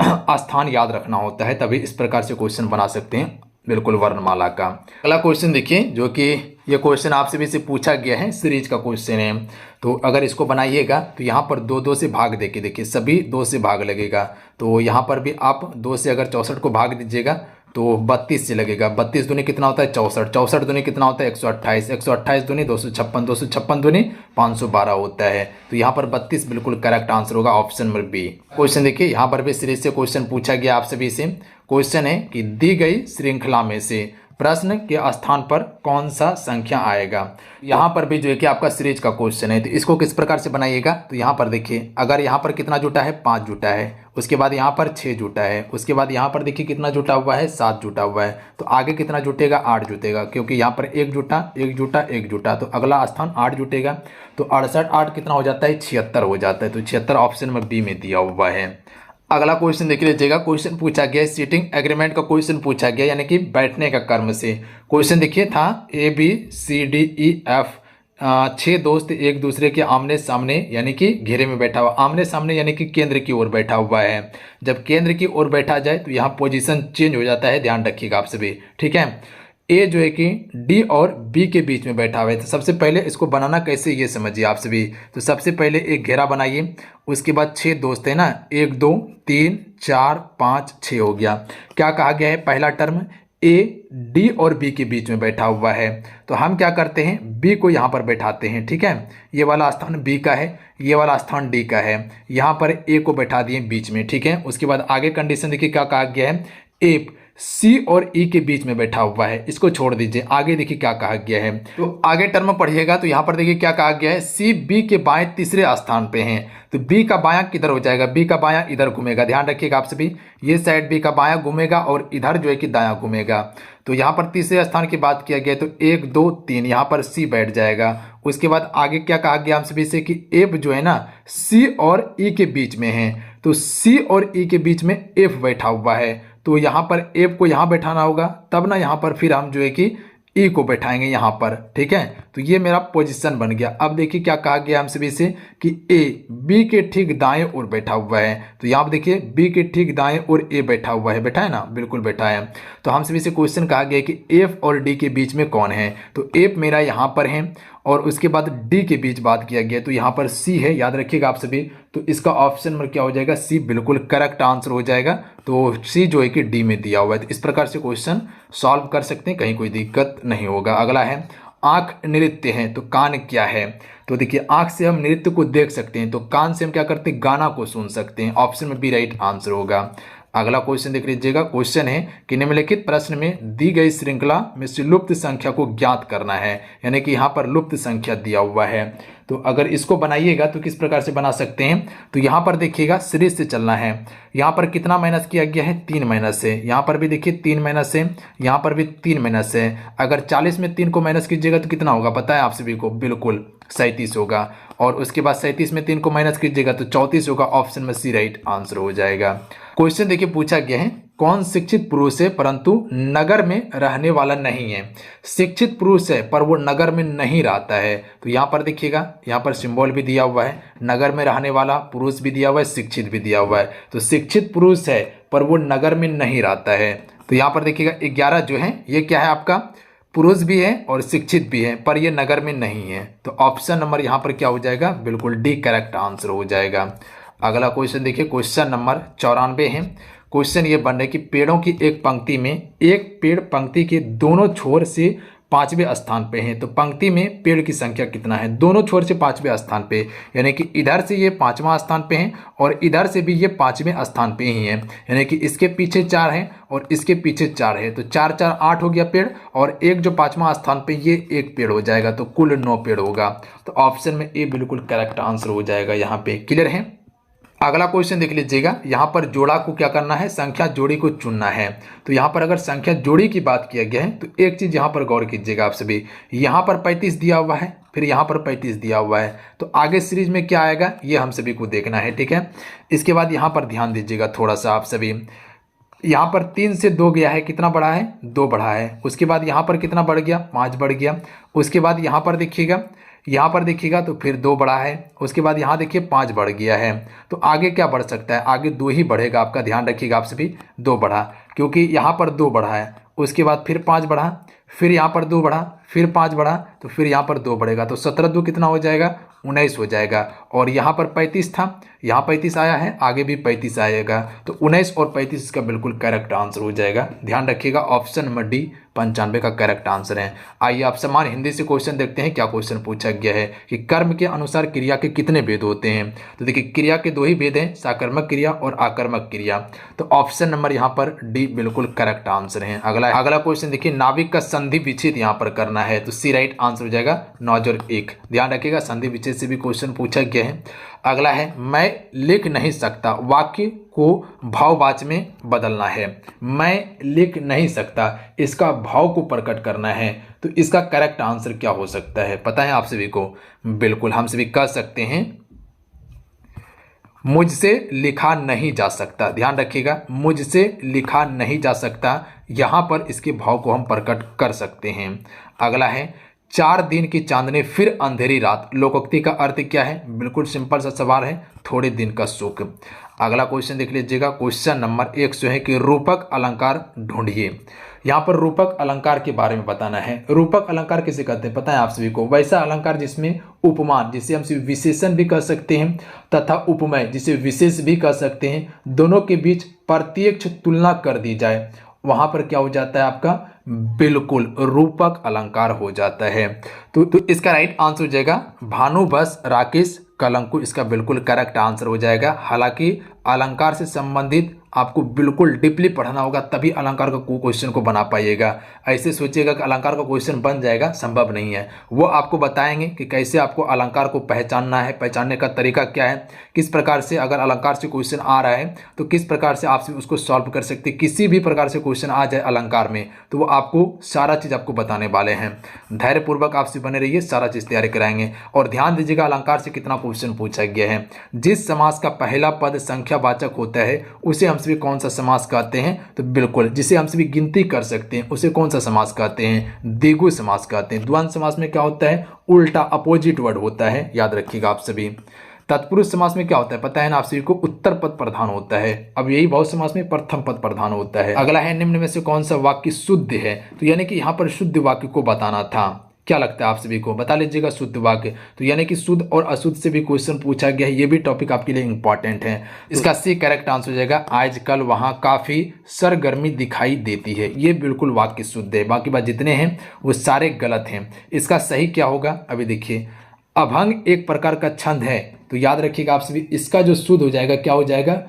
स्थान याद रखना होता है, तभी इस प्रकार से क्वेश्चन बना सकते हैं बिल्कुल वर्णमाला का। अगला क्वेश्चन देखिए, जो कि ये क्वेश्चन आपसे भी से पूछा गया है, सीरीज का क्वेश्चन है। तो अगर इसको बनाइएगा तो यहाँ पर 2 से भाग देके देखिए, सभी 2 से भाग लगेगा। तो यहाँ पर भी आप 2 से अगर 64 को भाग दीजिएगा तो 32 से लगेगा। 32 दूनी कितना होता है, 64, 64 दूनी कितना होता है, 128, 128 दूनी 256, 256 दूनी 512 होता है। तो यहाँ पर 32 बिल्कुल करेक्ट आंसर होगा, ऑप्शन नंबर बी। क्वेश्चन देखिए, यहाँ पर भी सीरीज से क्वेश्चन पूछा गया आप सभी से। क्वेश्चन है कि दी गई श्रृंखला में से प्रश्न के स्थान पर कौन सा संख्या आएगा। यहाँ पर भी जो है कि आपका सीरीज का क्वेश्चन है, तो इसको किस प्रकार से बनाइएगा। तो यहाँ पर देखिए, अगर यहाँ पर कितना जुटा है, 5 जुटा है, उसके बाद यहाँ पर 6 जुटा है, उसके बाद यहाँ पर देखिए कितना जुटा हुआ है, 7 जुटा हुआ है। तो आगे कितना जुटेगा, 8 जुटेगा, क्योंकि यहाँ पर 1 जुटा, 1 जुटा, 1 जुटा, तो अगला स्थान 8 जुटेगा। तो 68, 8 कितना हो जाता है, 76 हो जाता है। तो 76 ऑप्शन में बी में दिया हुआ है। अगला क्वेश्चन देख लीजिएगा, क्वेश्चन पूछा गया सीटिंग एग्रीमेंट का क्वेश्चन पूछा गया, यानी कि बैठने का कर्म से। क्वेश्चन देखिए था ABCDEF 6 दोस्त एक दूसरे के आमने सामने यानी कि घेरे में बैठा हुआ, आमने सामने यानी कि केंद्र की ओर बैठा हुआ है। जब केंद्र की ओर बैठा जाए तो यहाँ पोजीशन चेंज हो जाता है, ध्यान रखिएगा आप सभी। ठीक है, ए जो है कि डी और बी के बीच में बैठा हुआ है। तो सबसे पहले इसको बनाना कैसे ये समझिए आप सभी। तो सबसे पहले एक घेरा बनाइए, उसके बाद 6 दोस्त है ना, 1 2 3 4 5 6 हो गया। क्या कहा गया है, पहला टर्म ए डी और बी के बीच में बैठा हुआ है। तो हम क्या करते हैं, बी को यहाँ पर बैठाते हैं। ठीक है, ये वाला स्थान बी का है, ये वाला स्थान डी का है, यहाँ पर ए को बैठा दिए बीच में। ठीक है, उसके बाद आगे कंडीशन देखिए क्या कहा गया है, ए सी और ई के बीच में बैठा हुआ है, इसको छोड़ दीजिए। आगे देखिए क्या कहा गया है, तो आगे टर्म पढ़िएगा तो यहाँ पर देखिए क्या कहा गया है, सी बी के बाएं तीसरे स्थान पे हैं। तो बी का बायां किधर हो जाएगा, बी का बायां इधर घूमेगा। ध्यान रखिएगा आप सभी, ये साइड बी का बायां घूमेगा और इधर जो है कि दायां घूमेगा। तो यहाँ पर तीसरे स्थान की बात किया गया तो 1 2 3 यहाँ पर सी बैठ जाएगा। उसके बाद आगे क्या कहा गया हम सभी से कि एफ जो है ना सी और ई के बीच में है। तो सी और ई के बीच में एफ बैठा हुआ है, तो यहाँ पर एफ को यहाँ बैठाना होगा, तब ना यहाँ पर फिर हम जो है कि ई को बैठाएंगे यहाँ पर। ठीक है, तो ये मेरा पोजीशन बन गया। अब देखिए क्या कहा गया हम सभी से कि ए बी के ठीक दाएं ओर बैठा हुआ है। तो यहाँ पर देखिए बी के ठीक दाएं ओर ए बैठा हुआ है, बैठा है ना, बिल्कुल बैठा है। तो हम सभी से क्वेश्चन कहा गया कि एफ और डी के बीच में कौन है। तो एफ मेरा यहाँ पर है और उसके बाद डी के बीच बात किया गया तो यहाँ पर सी है, याद रखिएगा आप सभी। तो इसका ऑप्शन में क्या हो जाएगा, सी बिल्कुल करेक्ट आंसर हो जाएगा। तो सी जो है कि डी में दिया हुआ है। तो इस प्रकार से क्वेश्चन सॉल्व कर सकते हैं, कहीं कोई दिक्कत नहीं होगा। अगला है आंख नृत्य है तो कान क्या है। तो देखिए आंख से हम नृत्य को देख सकते हैं, तो कान से हम क्या करते हैं, गाना को सुन सकते हैं। ऑप्शन में बी राइट आंसर होगा। अगला क्वेश्चन देख लीजिएगा, क्वेश्चन है कि निम्नलिखित प्रश्न में दी गई श्रृंखला में से लुप्त संख्या को ज्ञात करना है, यानी कि यहाँ पर लुप्त संख्या दिया हुआ है। तो अगर इसको बनाइएगा तो किस प्रकार से बना सकते हैं, तो यहाँ पर देखिएगा सीरीज से चलना है। यहाँ पर कितना माइनस किया गया है, 3 माइनस है। यहाँ पर भी देखिए 3 माइनस है, यहाँ पर भी 3 माइनस है। अगर 40 में 3 को माइनस कीजिएगा तो कितना होगा पता है आप सभी को, बिल्कुल 37 होगा। और उसके बाद 37 में 3 को माइनस कीजिएगा तो 34 होगा। ऑप्शन में सी राइट आंसर हो जाएगा। क्वेश्चन देखिए पूछा गया है, कौन शिक्षित पुरुष है परंतु नगर में रहने वाला नहीं है। शिक्षित पुरुष है पर वो नगर में नहीं रहता है। तो यहाँ पर देखिएगा, यहाँ पर सिंबल भी दिया हुआ है, नगर में रहने वाला पुरुष भी दिया हुआ है, शिक्षित भी दिया हुआ है। तो शिक्षित पुरुष है पर वो नगर में नहीं रहता है। तो यहाँ पर देखिएगा 11 जो है ये क्या है आपका, पुरुष भी है और शिक्षित भी है पर ये नगर में नहीं है। तो ऑप्शन नंबर यहाँ पर क्या हो जाएगा, बिल्कुल डी करेक्ट आंसर हो जाएगा। अगला क्वेश्चन देखिए, क्वेश्चन नंबर 94 है। क्वेश्चन ये बन रहा है कि पेड़ों की एक पंक्ति में एक पेड़ पंक्ति के दोनों छोर से 5वें स्थान पे हैं। तो पंक्ति में पेड़ की संख्या कितना है, दोनों छोर से 5वें स्थान पे, यानी कि इधर से ये 5वां स्थान पे हैं और इधर से भी ये 5वें स्थान पे ही है, यानी कि इसके पीछे 4 है और इसके पीछे 4 है। तो 4 4 8 हो गया पेड़, और एक जो 5वां स्थान पे ये एक पेड़ हो जाएगा, तो कुल 9 पेड़ होगा। तो ऑप्शन में ए बिल्कुल करेक्ट आंसर हो जाएगा यहाँ पे। क्लियर है। अगला क्वेश्चन देख लीजिएगा। यहाँ पर जोड़ा को क्या करना है, संख्या जोड़ी को चुनना है। तो यहाँ पर अगर संख्या जोड़ी की बात किया गया है तो एक चीज यहाँ पर गौर कीजिएगा आप सभी, यहाँ पर 35 दिया हुआ है, फिर यहाँ पर 35 दिया हुआ है, तो आगे सीरीज में क्या आएगा ये हम सभी को देखना है। ठीक है। इसके बाद यहाँ पर ध्यान दीजिएगा थोड़ा सा आप सभी, यहाँ पर 3 से 2 गया है, कितना बढ़ा है, 2 बढ़ा है। उसके बाद यहाँ पर कितना बढ़ गया, 5 बढ़ गया। उसके बाद यहाँ पर देखिएगा, यहाँ पर देखिएगा तो फिर 2 बढ़ा है। उसके बाद यहाँ देखिए 5 बढ़ गया है। तो आगे क्या बढ़ सकता है, आगे 2 ही बढ़ेगा, आपका ध्यान रखिएगा आप सभी, 2 बढ़ा, क्योंकि यहाँ पर 2 बढ़ा है। उसके बाद फिर 5 बढ़ा, फिर यहाँ पर 2 बढ़ा, फिर 5 बढ़ा, तो फिर यहाँ पर 2 बढ़ेगा, तो 17 2 कितना हो जाएगा, 19 हो जाएगा। और यहाँ पर 35 था, यहाँ 35 आया है, आगे भी 35 आएगा, तो 19 और 35 इसका बिल्कुल करेक्ट आंसर हो जाएगा। ध्यान रखिएगा ऑप्शन नंबर डी 95 का करेक्ट आंसर है। आइए आप समान हिंदी से क्वेश्चन देखते हैं। क्या क्वेश्चन पूछा गया है कि कर्म के अनुसार क्रिया के कितने भेद होते हैं। तो देखिए क्रिया के 2 ही भेद हैं, साकर्मक क्रिया और आकर्मक क्रिया। तो ऑप्शन नंबर यहाँ पर डी बिल्कुल करेक्ट आंसर है। अगला क्वेश्चन देखिए, नाविक का संधि विच्छेद यहाँ पर करना है, तो सी राइट आंसर हो जाएगा 9 और 1। ध्यान रखिएगा संधि विच्छेद से भी क्वेश्चन पूछा गया है। अगला है, मैं लिख नहीं सकता, वाक्य को भाववाची में बदलना है। मैं लिख नहीं सकता, इसका भाव को प्रकट करना है। तो इसका करेक्ट आंसर क्या हो सकता है, पता है आप सभी को? बिल्कुल हम सभी कह सकते हैं, मुझसे लिखा नहीं जा सकता। ध्यान रखिएगा, मुझसे लिखा नहीं जा सकता, यहाँ पर इसके भाव को हम प्रकट कर सकते हैं। अगला है, 4 दिन की चांदनी फिर अंधेरी रात, लोकोक्ति का अर्थ क्या है? बिल्कुल सिंपल सा सवाल है, थोड़े दिन का सुख। अगला क्वेश्चन देख लीजिएगा, क्वेश्चन नंबर 100 है कि रूपक अलंकार ढूंढिए। यहाँ पर रूपक अलंकार के बारे में बताना है। रूपक अलंकार किसे कहते हैं, पता है आप सभी को? वैसा अलंकार जिसमें उपमान, जिसे हम विशेषण भी कह सकते हैं, तथा उपमेय जिसे विशेष भी कह सकते हैं, दोनों के बीच प्रत्यक्ष तुलना कर दी जाए, वहां पर क्या हो जाता है आपका? बिल्कुल रूपक अलंकार हो जाता है। तो इसका राइट आंसर हो जाएगा भानु बस राकेश कलंकु, इसका बिल्कुल करेक्ट आंसर हो जाएगा। हालांकि अलंकार से संबंधित आपको बिल्कुल डीपली पढ़ना होगा, तभी अलंकार का क्वेश्चन को बना पाइएगा। ऐसे सोचिएगा कि अलंकार का क्वेश्चन बन जाएगा, संभव नहीं है। वो आपको बताएंगे कि कैसे आपको अलंकार को पहचानना है, पहचानने का तरीका क्या है, किस प्रकार से अगर अलंकार से क्वेश्चन आ रहा है तो किस प्रकार से आप उसको सॉल्व कर सकते। किसी भी प्रकार से क्वेश्चन आ जाए अलंकार में तो वो आपको सारा चीज़ आपको बताने वाले हैं। धैर्यपूर्वक आपसे बने रहिए, सारा चीज़ तैयारी कराएंगे। और ध्यान दीजिएगा अलंकार से कितना क्वेश्चन पूछा गया है। जिस समास का पहला पद संख्यावाचक होता है उसे हम सभी कौन सा समास कहते हैं? तो बिल्कुल जिसे हम सभी गिनती कर सकते हैं उसे कौन सा समास कहते हैं? द्विगु समास कहते हैं। द्वंद्व समास में क्या होता है? उल्टा अपोजिट वर्ड होता है, याद रखिएगा आप सभी। तत्पुरुष समास में क्या होता है, पता है ना आप सभी को? उत्तर पद प्रधान होता है। अब यही बहु समास में प्रथम पद प्रधान होता है। अगला है, निम्न में से कौन सा वाक्य शुद्ध है? तो यानी कि यहाँ पर शुद्ध वाक्य को बताना था। क्या लगता है आप सभी को? बता लीजिएगा शुद्ध वाक्य। तो यानी कि शुद्ध और अशुद्ध से भी क्वेश्चन पूछा गया है, ये भी टॉपिक आपके लिए इंपॉर्टेंट है। इसका सी करेक्ट आंसर हो जाएगा आजकल वहां काफी सरगर्मी दिखाई देती है। ये बिल्कुल वाक्य शुद्ध है, बाकी बात जितने हैं वो सारे गलत हैं। इसका सही क्या होगा अभी देखिए। अभंग एक प्रकार का छंद है, तो याद रखिएगा आप सभी, इसका जो शुद्ध हो जाएगा क्या हो जाएगा?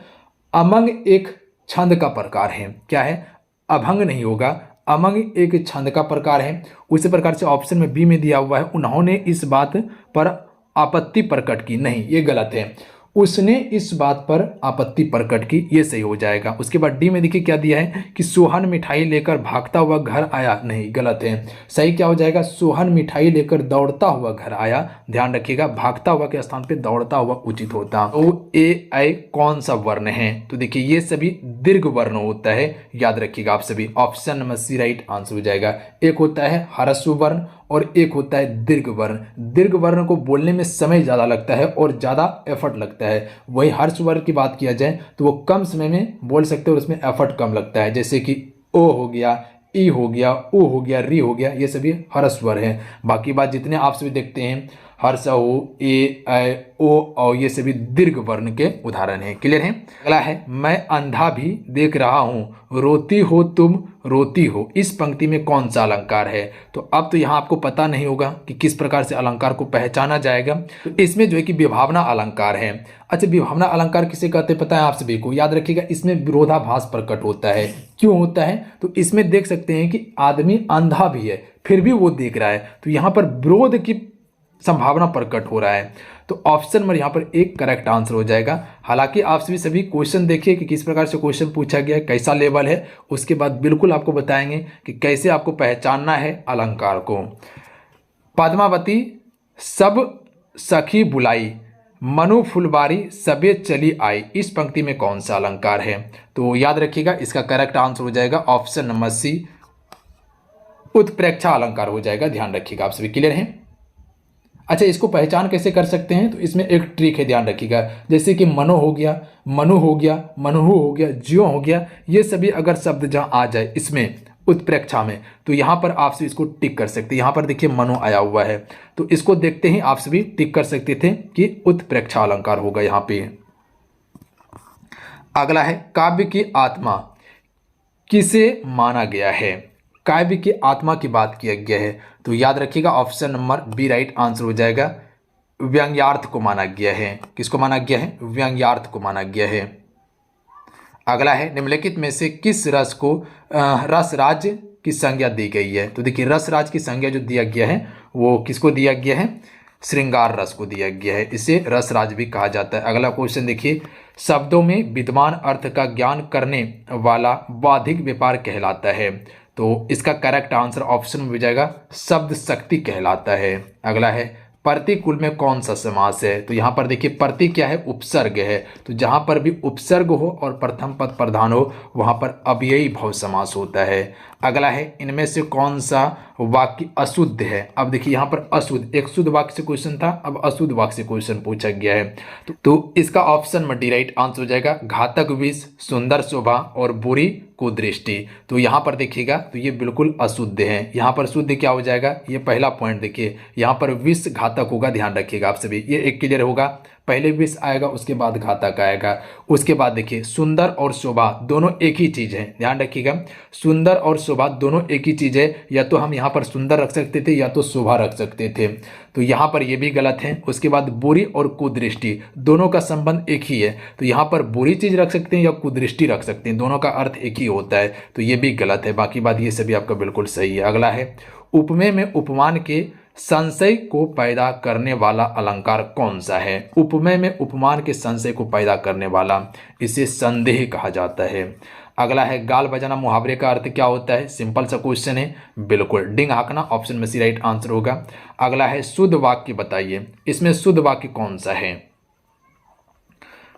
अमंग एक छंद का प्रकार है। क्या है? अभंग नहीं होगा, अमंग एक छंद का प्रकार है। उसी प्रकार से ऑप्शन में बी में दिया हुआ है, उन्होंने इस बात पर आपत्ति प्रकट की, नहीं ये गलत है। उसने इस बात पर आपत्ति प्रकट की, ये सही हो जाएगा। उसके बाद डी में देखिए क्या दिया है कि सोहन मिठाई लेकर भागता हुआ घर आया, नहीं गलत है। सही क्या हो जाएगा? सोहन मिठाई लेकर दौड़ता हुआ घर आया। ध्यान रखिएगा भागता हुआ के स्थान पे दौड़ता हुआ उचित होता। तो ए आई कौन सा वर्ण है? तो देखिए ये सभी दीर्घ वर्ण होता है, याद रखिएगा आप सभी। Option number C right answer हो जाएगा। एक होता है ह्रस्व वर्ण और एक होता है दीर्घ वर्ण। दीर्घ वर्ण को बोलने में समय ज़्यादा लगता है और ज़्यादा एफर्ट लगता है। वही ह्रस्व वर्ण की बात किया जाए तो वो कम समय में बोल सकते हैं और उसमें एफर्ट कम लगता है, जैसे कि ओ हो गया, ई हो गया, ऊ हो गया, री हो गया, ये सभी ह्रस्व वर्ण है। बाकी बात जितने आप सभी देखते हैं हर्ष हो, ए, ऐ, ओ, औ ये सभी दीर्घ वर्ण के उदाहरण हैं। क्लियर है। अगला है मैं अंधा भी देख रहा हूँ, रोती हो तुम रोती हो, इस पंक्ति में कौन सा अलंकार है। तो अब तो यहाँ आपको पता नहीं होगा कि किस प्रकार से अलंकार को पहचाना जाएगा। तो इसमें जो है कि विभावना अलंकार है। अच्छा, विभावना अलंकार किसे कहते हैं पता है आप सभी को, याद रखिएगा। इसमें विरोधाभास प्रकट होता है। क्यों होता है, तो इसमें देख सकते हैं कि आदमी अंधा भी है फिर भी वो देख रहा है, तो यहाँ पर विरोध की संभावना प्रकट हो रहा है। तो ऑप्शन नंबर यहाँ पर एक करेक्ट आंसर हो जाएगा। हालांकि आप सभी क्वेश्चन देखिए कि किस प्रकार से क्वेश्चन पूछा गया है, कैसा लेवल है, उसके बाद बिल्कुल आपको बताएंगे कि कैसे आपको पहचानना है अलंकार को। पद्मावती सब सखी बुलाई, मनु फुलबारी सबे चली आई, इस पंक्ति में कौन सा अलंकार है। तो याद रखिएगा इसका करेक्ट आंसर हो जाएगा ऑप्शन नंबर सी, उत्प्रेक्षा अलंकार हो जाएगा। ध्यान रखिएगा आप सभी। क्लियर है। अच्छा, इसको पहचान कैसे कर सकते हैं, तो इसमें एक ट्रिक है, ध्यान रखिएगा। जैसे कि मनो हो गया, मनु हो गया, मनुहु हो गया, ज्यो हो गया, ये सभी अगर शब्द जहां आ जाए इसमें उत्प्रेक्षा में, तो यहां पर आप सभी इसको टिक कर सकते हैं। यहां पर देखिए मनो आया हुआ है, तो इसको देखते ही आप सभी टिक कर सकते थे कि उत्प्रेक्षा अलंकार होगा यहां पे। अगला है काव्य की आत्मा किसे माना गया है। काव्य की आत्मा की बात किया गया है, तो याद रखिएगा option number B right answer हो जाएगा। व्यंग्यार्थ को माना गया है। किसको माना गया है, व्यंग्यार्थ को माना गया है। अगला है निम्नलिखित में से किस रस को रसराज की संज्ञा दी गई है। तो देखिए रसराज की संज्ञा जो दिया गया है वो किसको दिया गया है, श्रृंगार रस को दिया गया है, इसे रसराज भी कहा जाता है। अगला क्वेश्चन देखिए, शब्दों में विद्यमान अर्थ का ज्ञान करने वाला बौद्धिक व्यापार कहलाता है। तो इसका करेक्ट आंसर ऑप्शन में हो जाएगा शब्द शक्ति कहलाता है। अगला है प्रतिकूल में कौन सा समास है। तो यहाँ पर देखिए प्रति क्या है, उपसर्ग है। तो जहाँ पर भी उपसर्ग हो और प्रथम पद प्रधान हो वहाँ पर अव्ययी भाव समास होता है। अगला है इनमें से कौन सा वाक्य अशुद्ध है। अब देखिए यहाँ पर अशुद्ध, एक शुद्ध वाक्य से क्वेश्चन था, अब अशुद्ध वाक्य से क्वेश्चन पूछा गया है। तो इसका ऑप्शन में डी राइट आंसर हो जाएगा घातक विष, सुंदर शोभा और बुरी कुदृष्टि। तो यहाँ पर देखिएगा तो ये बिल्कुल अशुद्ध है। यहाँ पर शुद्ध क्या हो जाएगा, ये पहला पॉइंट देखिए, यहाँ पर विष घातक होगा। ध्यान रखिएगा आप सभी, ये एक क्लियर होगा। पहले विष आएगा उसके बाद घातक आएगा। उसके बाद देखिए सुंदर और शोभा दोनों एक ही चीज है। ध्यान रखिएगा सुंदर और शोभा दोनों एक ही चीज है, या तो हम यहाँ पर सुंदर रख सकते थे या तो शोभा रख सकते थे, तो यहाँ पर ये भी गलत है। उसके बाद बुरी और कुदृष्टि दोनों का संबंध एक ही है, तो यहाँ पर बुरी चीज रख सकते हैं या कुदृष्टि रख सकते हैं, दोनों का अर्थ एक ही होता है, तो ये भी गलत है। बाकी बात ये सभी आपका बिल्कुल सही है। अगला है उपमेय में उपमान के संशय को पैदा करने वाला अलंकार कौन सा है। उपमेय में उपमान के संशय को पैदा करने वाला, इसे संदेह कहा जाता है। अगला है गाल बजाना मुहावरे का अर्थ क्या होता है। सिंपल सा क्वेश्चन है, बिल्कुल डिंग हाँकना, ऑप्शन में सी राइट आंसर होगा। अगला है शुद्ध वाक्य बताइए, इसमें शुद्ध वाक्य कौन सा है।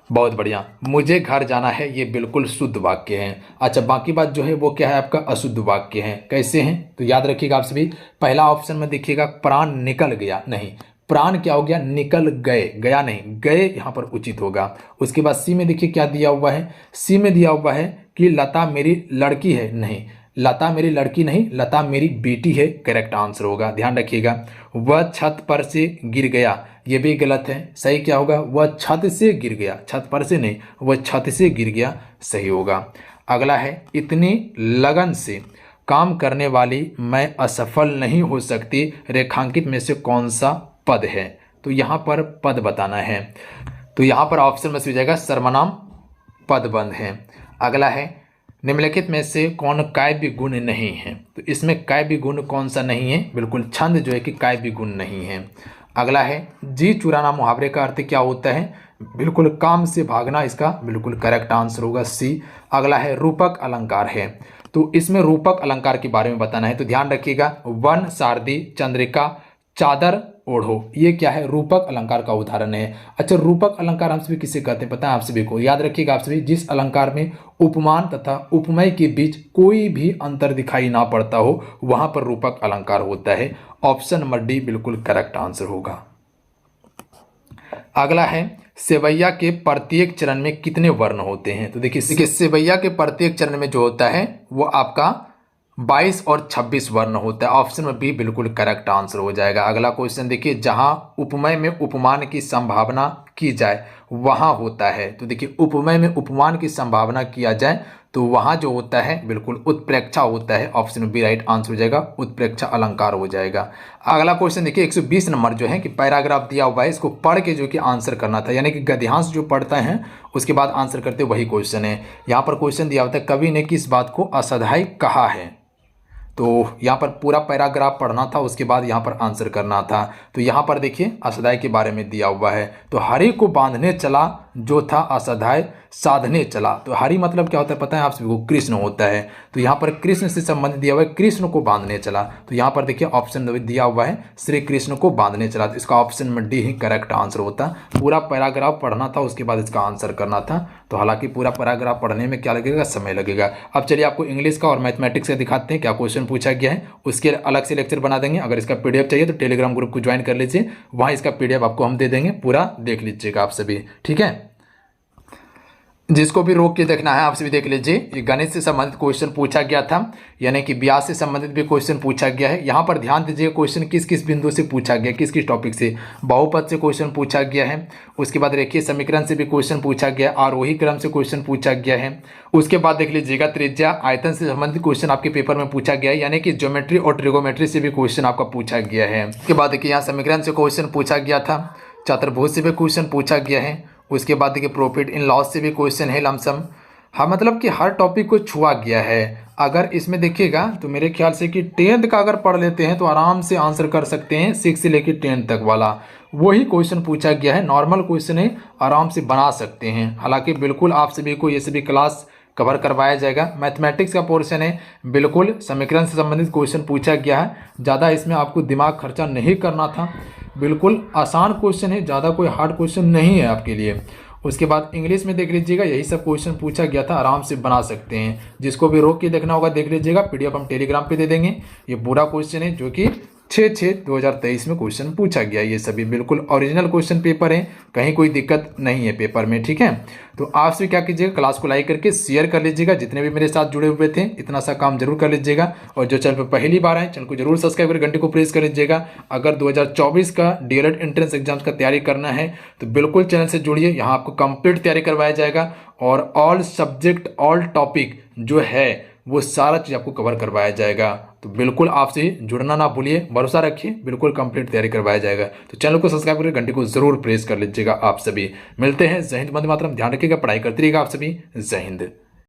बहुत बढ़िया, मुझे घर जाना है, ये बिल्कुल शुद्ध वाक्य है। अच्छा, बाकी बात जो है वो क्या है आपका अशुद्ध वाक्य है। कैसे हैं, तो याद रखिएगा आप सभी। पहला ऑप्शन में देखिएगा प्राण निकल गया, नहीं, प्राण क्या हो गया, निकल गए, गया नहीं, गए यहाँ पर उचित होगा। उसके बाद सी में देखिए क्या दिया हुआ है, सी में दिया हुआ है कि लता मेरी लड़की है, नहीं, लता मेरी लड़की नहीं, लता मेरी बेटी है, करेक्ट आंसर होगा। ध्यान रखिएगा वह छत पर से गिर गया, ये भी गलत है। सही क्या होगा, वह छत से गिर गया, छत पर से नहीं, वह छत से गिर गया, सही होगा। अगला है इतनी लगन से काम करने वाली मैं असफल नहीं हो सकती, रेखांकित में से कौन सा पद है। तो यहाँ पर पद बताना है, तो यहाँ पर ऑप्शन में से हो जाएगा सर्वनाम पदबंध है। अगला है निम्नलिखित में से कौन काव्य गुण नहीं है। तो इसमें काव्य गुण कौन सा नहीं है, बिल्कुल छंद जो है कि काव्य गुण नहीं है। अगला है जी चुराना मुहावरे का अर्थ क्या होता है, बिल्कुल काम से भागना, इसका बिल्कुल करेक्ट आंसर होगा सी। अगला है रूपक अलंकार है, तो इसमें रूपक अलंकार के बारे में बताना है। तो ध्यान रखिएगा वन, सारदी, चंद्रिका, चादर ओढ़ो, ये क्या है, रूपक अलंकार का उदाहरण है। अच्छा, रूपक अलंकार हम सभी किसे कहते हैं पता है आप सभी को। याद रखिएगा आप सभी, जिस अलंकार में उपमान तथा उपमेय के बीच कोई भी अंतर दिखाई ना पड़ता हो वहां पर रूपक अलंकार होता है। ऑप्शन नंबर डी बिल्कुल करेक्ट आंसर होगा। अगला है सेवैया के प्रत्येक चरण में कितने वर्ण होते हैं। तो देखिए सेवैया के प्रत्येक चरण में जो होता है वो आपका 22 और 26 वर्ण होता है। ऑप्शन में बी बिल्कुल करेक्ट आंसर हो जाएगा। अगला क्वेश्चन देखिए, जहां उपमेय में उपमान की संभावना की जाए वहां होता है। तो देखिए उपमेय में उपमान की संभावना किया जाए तो वहां जो होता है बिल्कुल उत्प्रेक्षा होता है। ऑप्शन में बी राइट आंसर हो जाएगा, उत्प्रेक्षा अलंकार हो जाएगा। अगला क्वेश्चन देखिए 120 नंबर जो है कि पैराग्राफ दिया हुआ है, इसको पढ़ के जो कि आंसर करना था, यानी कि गद्यांश जो पढ़ता है उसके बाद आंसर करते वही क्वेश्चन है। यहाँ पर क्वेश्चन दिया होता है, कवि ने किस बात को असाध्यायी कहा है। तो यहाँ पर पूरा पैराग्राफ पढ़ना था, उसके बाद यहाँ पर आंसर करना था। तो यहाँ पर देखिए असाध्याय के बारे में दिया हुआ है। तो हरि को बांधने चला जो था असाध्याय साधने चला। तो हरि मतलब क्या होता है पता है आप सभी को, कृष्ण होता है। तो यहाँ पर कृष्ण से संबंधित दिया हुआ है, कृष्ण को बांधने चला। तो यहाँ पर देखिए ऑप्शन दिया हुआ है श्री कृष्ण को बांधने चला। तो इसका ऑप्शन में डी ही करेक्ट आंसर होता। पूरा पैराग्राफ पढ़ना था, उसके बाद इसका आंसर करना था। तो हालांकि पूरा पैराग्राफ पढ़ने में क्या लगेगा, समय लगेगा। अब चलिए आपको इंग्लिश का और मैथमेटिक्स का दिखाते हैं क्या क्वेश्चन पूछा गया है। उसके अलग से लेक्चर बना देंगे। अगर इसका पीडीएफ चाहिए तो टेलीग्राम ग्रुप को ज्वाइन कर लीजिए, वहाँ इसका पीडीएफ आपको हम दे देंगे, पूरा देख लीजिएगा आप सभी, ठीक है। जिसको भी रोक के देखना है आप सभी देख लीजिए। ये गणित से संबंधित क्वेश्चन पूछा गया था, यानी कि ब्याज से संबंधित भी क्वेश्चन पूछा गया है। यहाँ पर ध्यान दीजिए क्वेश्चन किस किस बिंदु से पूछा गया, किस किस टॉपिक से। बहुपद से क्वेश्चन पूछा गया है, उसके बाद रेखीय समीकरण से भी क्वेश्चन पूछा गया, आरोही क्रम से क्वेश्चन पूछा गया है। उसके बाद देख लीजिएगा त्रिज्या आयतन से संबंधित क्वेश्चन आपके पेपर में पूछा गया है, यानी कि ज्योमेट्री और ट्रिगोमेट्री से भी क्वेश्चन आपका पूछा गया है। उसके बाद देखिए यहाँ समीकरण से क्वेश्चन पूछा गया था, चतुर्भुज से भी क्वेश्चन पूछा गया है। उसके बाद देखिए प्रॉफिट इन लॉस से भी क्वेश्चन है लमसम। हाँ मतलब कि हर टॉपिक को छुआ गया है। अगर इसमें देखिएगा तो मेरे ख्याल से कि 10th का अगर पढ़ लेते हैं तो आराम से आंसर कर सकते हैं। 6 से लेकर 10 तक वाला वही क्वेश्चन पूछा गया है, नॉर्मल क्वेश्चन है, आराम से बना सकते हैं। हालांकि बिल्कुल आप सभी को ये सभी क्लास कवर करवाया जाएगा। मैथमेटिक्स का पोर्शन है, बिल्कुल समीकरण से संबंधित क्वेश्चन पूछा गया है। ज़्यादा इसमें आपको दिमाग खर्चा नहीं करना था, बिल्कुल आसान क्वेश्चन है, ज़्यादा कोई हार्ड क्वेश्चन नहीं है आपके लिए। उसके बाद इंग्लिश में देख लीजिएगा, यही सब क्वेश्चन पूछा गया था, आराम से बना सकते हैं। जिसको भी रोक के देखना होगा देख लीजिएगा, पीडीएफ हम टेलीग्राम पे दे देंगे। ये पूरा क्वेश्चन है जो कि 6/6/2023 में क्वेश्चन पूछा गया। ये सभी बिल्कुल ओरिजिनल क्वेश्चन पेपर है, कहीं कोई दिक्कत नहीं है पेपर में, ठीक है। तो आप सभी क्या कीजिएगा, क्लास को लाइक करके शेयर कर लीजिएगा। जितने भी मेरे साथ जुड़े हुए थे इतना सा काम जरूर कर लीजिएगा। और जो चैनल पर पहली बार आए चैनल को जरूर सब्सक्राइब कर घंटे को प्रेस कर लीजिएगा। अगर 2024 का डीएलएड एंट्रेंस एग्जाम्स का तैयारी करना है तो बिल्कुल चैनल से जुड़िए, यहाँ आपको कंप्लीट तैयारी करवाया जाएगा। और ऑल सब्जेक्ट ऑल टॉपिक जो है वो सारा चीज़ आपको कवर करवाया जाएगा। तो बिल्कुल आपसे जुड़ना ना भूलिए, भरोसा रखिए, बिल्कुल कंप्लीट तैयारी करवाया जाएगा। तो चैनल को सब्सक्राइब करके घंटे को जरूर प्रेस कर लीजिएगा। आप सभी मिलते हैं। जय हिंद, वंदे मातरम। ध्यान रखिएगा, पढ़ाई करते रहिएगा आप सभी। जय हिंद।